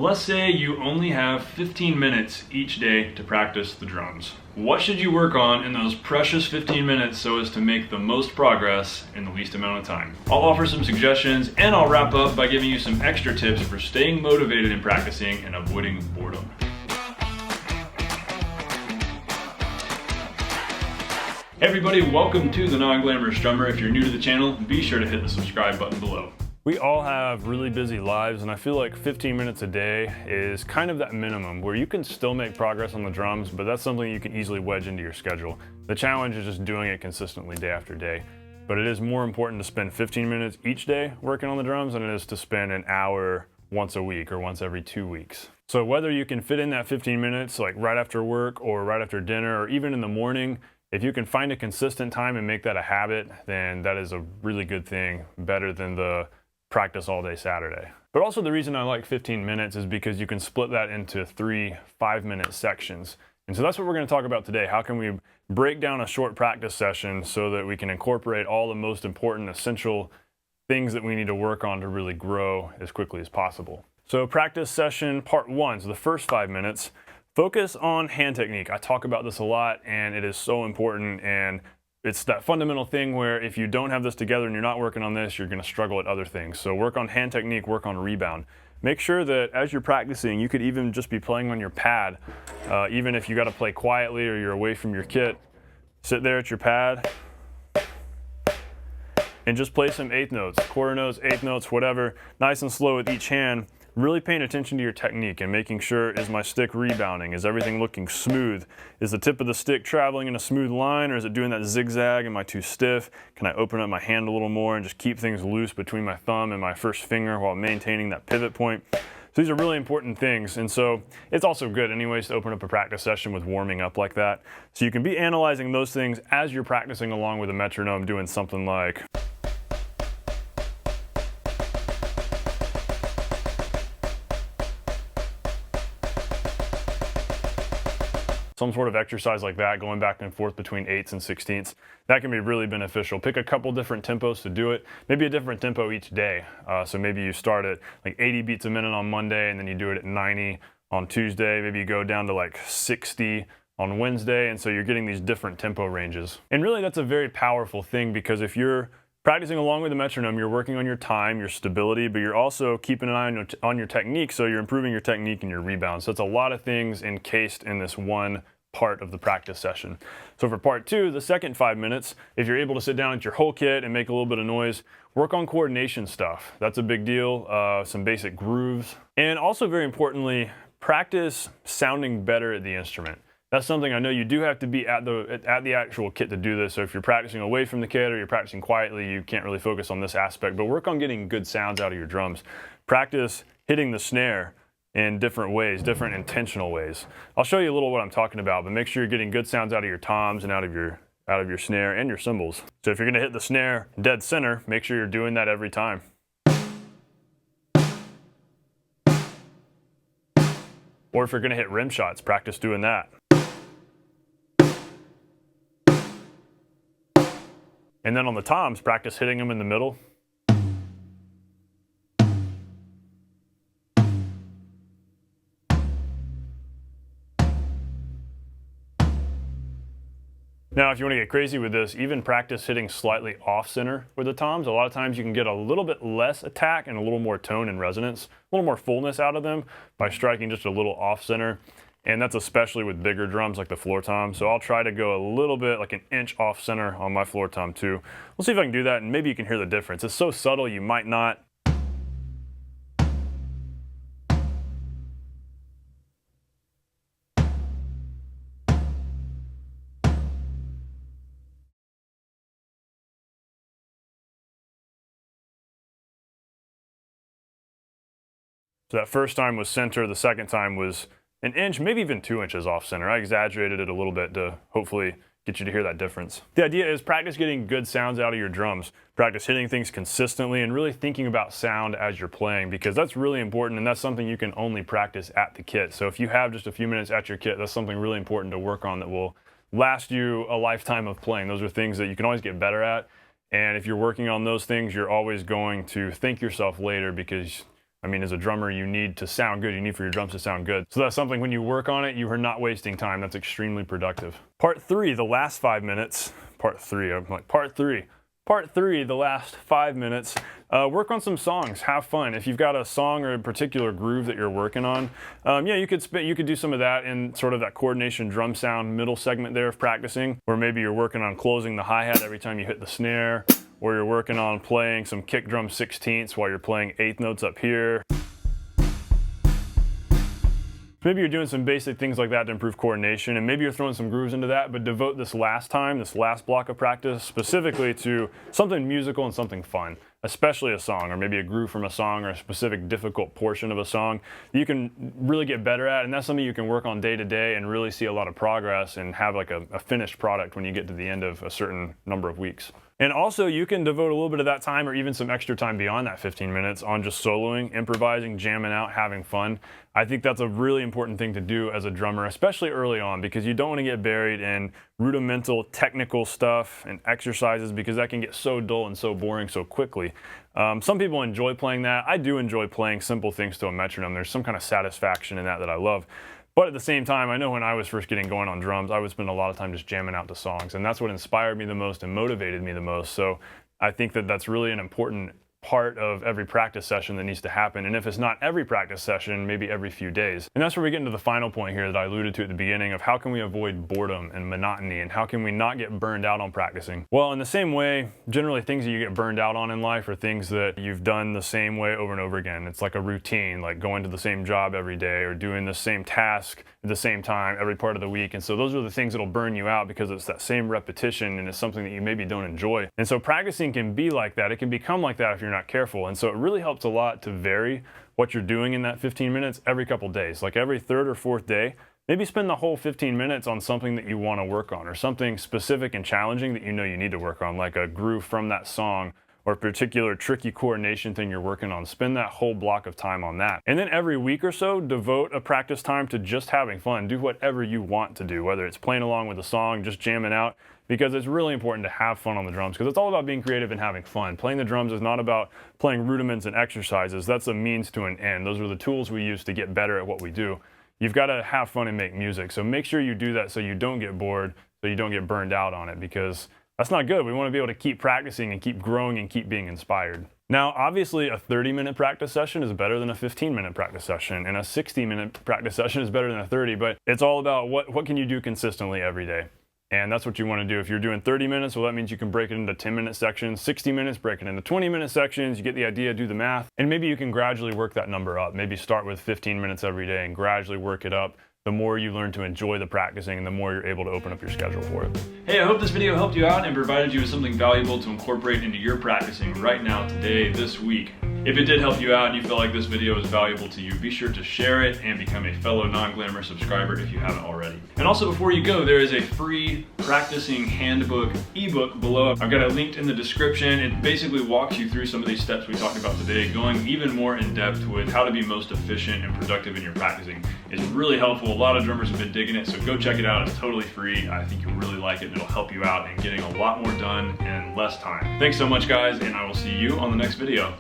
Let's say you only have 15 minutes each day to practice the drums. What should you work on in those precious 15 minutes so as to make the most progress in the least amount of time? I'll offer some suggestions and I'll wrap up by giving you some extra tips for staying motivated in practicing and avoiding boredom. Hey everybody, welcome to the Non-Glamorous Drummer. If you're new to the channel, be sure to hit the subscribe button below. We all have really busy lives, and I feel like 15 minutes a day is kind of that minimum where you can still make progress on the drums, but that's something you can easily wedge into your schedule. The challenge is just doing it consistently day after day. But it is more important to spend 15 minutes each day working on the drums than it is to spend an hour once a week or once every 2 weeks. So whether you can fit in that 15 minutes like right after work or right after dinner or even in the morning, if you can find a consistent time and make that a habit, then that is a really good thing, better than the practice all day Saturday. But also the reason I like 15 minutes is because you can split that into 3 5-minute sections. And so that's what we're going to talk about today. How can we break down a short practice session so that we can incorporate all the most important essential things that we need to work on to really grow as quickly as possible. So practice session part 1, so the first 5 minutes, focus on hand technique. I talk about this a lot and it is so important, and it's that fundamental thing where if you don't have this together and you're not working on this, you're going to struggle at other things. So work on hand technique, work on rebound. Make sure that as you're practicing, you could even just be playing on your pad. Even if you got to play quietly or you're away from your kit, sit there at your pad and just play some eighth notes, quarter notes, eighth notes, whatever, nice and slow with each hand. Really paying attention to your technique and making sure, is my stick rebounding? Is everything looking smooth? Is the tip of the stick traveling in a smooth line, or is it doing that zigzag? Am I too stiff? Can I open up my hand a little more and just keep things loose between my thumb and my first finger while maintaining that pivot point? So these are really important things, and so it's also good anyways to open up a practice session with warming up like that. So you can be analyzing those things as you're practicing along with a metronome, doing something like some sort of exercise like that, going back and forth between 8ths and 16ths. That can be really beneficial. Pick a couple different tempos to do it. Maybe a different tempo each day. So maybe you start at like 80 beats a minute on Monday, and then you do it at 90 on Tuesday. Maybe you go down to like 60 on Wednesday, and so you're getting these different tempo ranges. And really that's a very powerful thing, because if you're practicing along with the metronome, you're working on your time, your stability, but you're also keeping an eye on your technique, so you're improving your technique and your rebound. So it's a lot of things encased in this one part of the practice session. So for part 2, the second 5 minutes, if you're able to sit down at your whole kit and make a little bit of noise, work on coordination stuff. That's a big deal, some basic grooves. And also very importantly, practice sounding better at the instrument. That's something I know you do have to be at the actual kit to do this. So if you're practicing away from the kit or you're practicing quietly, you can't really focus on this aspect, but work on getting good sounds out of your drums. Practice hitting the snare in different ways, different intentional ways. I'll show you a little what I'm talking about, but make sure you're getting good sounds out of your toms and out of your snare and your cymbals. So if you're gonna hit the snare dead center, make sure you're doing that every time. Or if you're gonna hit rim shots, practice doing that. And then on the toms, practice hitting them in the middle. Now, if you want to get crazy with this, even practice hitting slightly off center with the toms. A lot of times you can get a little bit less attack and a little more tone and resonance, a little more fullness out of them by striking just a little off center. And that's especially with bigger drums like the floor tom. So I'll try to go a little bit, like an inch off center on my floor tom too. We'll see if I can do that, and maybe you can hear the difference. It's so subtle you might not. So that first time was center, the second time was an inch, maybe even 2 inches off center. I exaggerated it a little bit to hopefully get you to hear that difference. The idea is practice getting good sounds out of your drums. Practice hitting things consistently and really thinking about sound as you're playing, because that's really important, and that's something you can only practice at the kit. So if you have just a few minutes at your kit, that's something really important to work on that will last you a lifetime of playing. Those are things that you can always get better at. And if you're working on those things, you're always going to thank yourself later, because I mean, as a drummer, you need to sound good. You need for your drums to sound good. So that's something when you work on it, you are not wasting time. That's extremely productive. Part 3, the last 5 minutes. Part 3, I'm like, part 3. Part 3, the last 5 minutes, work on some songs, have fun. If you've got a song or a particular groove that you're working on, yeah, you could do some of that in sort of that coordination drum sound middle segment there of practicing, where maybe you're working on closing the hi-hat every time you hit the snare, or you're working on playing some kick drum 16ths while you're playing 8th notes up here. Maybe you're doing some basic things like that to improve coordination, and maybe you're throwing some grooves into that, but devote this last block of practice specifically to something musical and something fun, especially a song, or maybe a groove from a song, or a specific difficult portion of a song that you can really get better at, and that's something you can work on day to day and really see a lot of progress and have like a finished product when you get to the end of a certain number of weeks. And also, you can devote a little bit of that time, or even some extra time beyond that 15 minutes, on just soloing, improvising, jamming out, having fun. I think that's a really important thing to do as a drummer, especially early on, because you don't want to get buried in rudimental technical stuff and exercises, because that can get so dull and so boring so quickly. Some people enjoy playing that. I do enjoy playing simple things to a metronome. There's some kind of satisfaction in that I love. But at the same time, I know when I was first getting going on drums, I would spend a lot of time just jamming out to songs, and that's what inspired me the most and motivated me the most. So I think that that's really an important part of every practice session that needs to happen. And if it's not every practice session, maybe every few days. And that's where we get into the final point here that I alluded to at the beginning of how can we avoid boredom and monotony, and how can we not get burned out on practicing? Well, in the same way, generally things that you get burned out on in life are things that you've done the same way over and over again. It's like a routine, like going to the same job every day, or doing the same task at the same time every part of the week. And so those are the things that'll burn you out, because it's that same repetition and it's something that you maybe don't enjoy. And so practicing can be like that. It can become like that if you're not careful. And so it really helps a lot to vary what you're doing in that 15 minutes every couple days. Like every third or fourth day, maybe spend the whole 15 minutes on something that you want to work on, or something specific and challenging that you know you need to work on, like a groove from that song, or a particular tricky coordination thing you're working on. Spend that whole block of time on that. And then every week or so, devote a practice time to just having fun. Do whatever you want to do, whether it's playing along with a song, just jamming out, because it's really important to have fun on the drums, because it's all about being creative and having fun. Playing the drums is not about playing rudiments and exercises. That's a means to an end. Those are the tools we use to get better at what we do. You've got to have fun and make music. So make sure you do that so you don't get bored, so you don't get burned out on it, because that's not good. We want to be able to keep practicing and keep growing and keep being inspired. Now, obviously, a 30-minute practice session is better than a 15-minute practice session, and a 60-minute practice session is better than a 30, but it's all about what can you do consistently every day. And that's what you want to do. If you're doing 30 minutes, well, that means you can break it into 10-minute sections. 60 minutes, break it into 20-minute sections. You get the idea, do the math, and maybe you can gradually work that number up. Maybe start with 15 minutes every day and gradually work it up. The more you learn to enjoy the practicing, and the more you're able to open up your schedule for it. Hey, I hope this video helped you out and provided you with something valuable to incorporate into your practicing right now, today, this week. If it did help you out and you feel like this video was valuable to you, be sure to share it and become a fellow Non-Glamour subscriber if you haven't already. And also, before you go, there is a free practicing handbook ebook below. I've got it linked in the description. It basically walks you through some of these steps we talked about today, going even more in depth with how to be most efficient and productive in your practicing. It's really helpful. A lot of drummers have been digging it, so go check it out. It's totally free. I think you'll really like it, and it'll help you out in getting a lot more done in less time. Thanks so much, guys, and I will see you on the next video.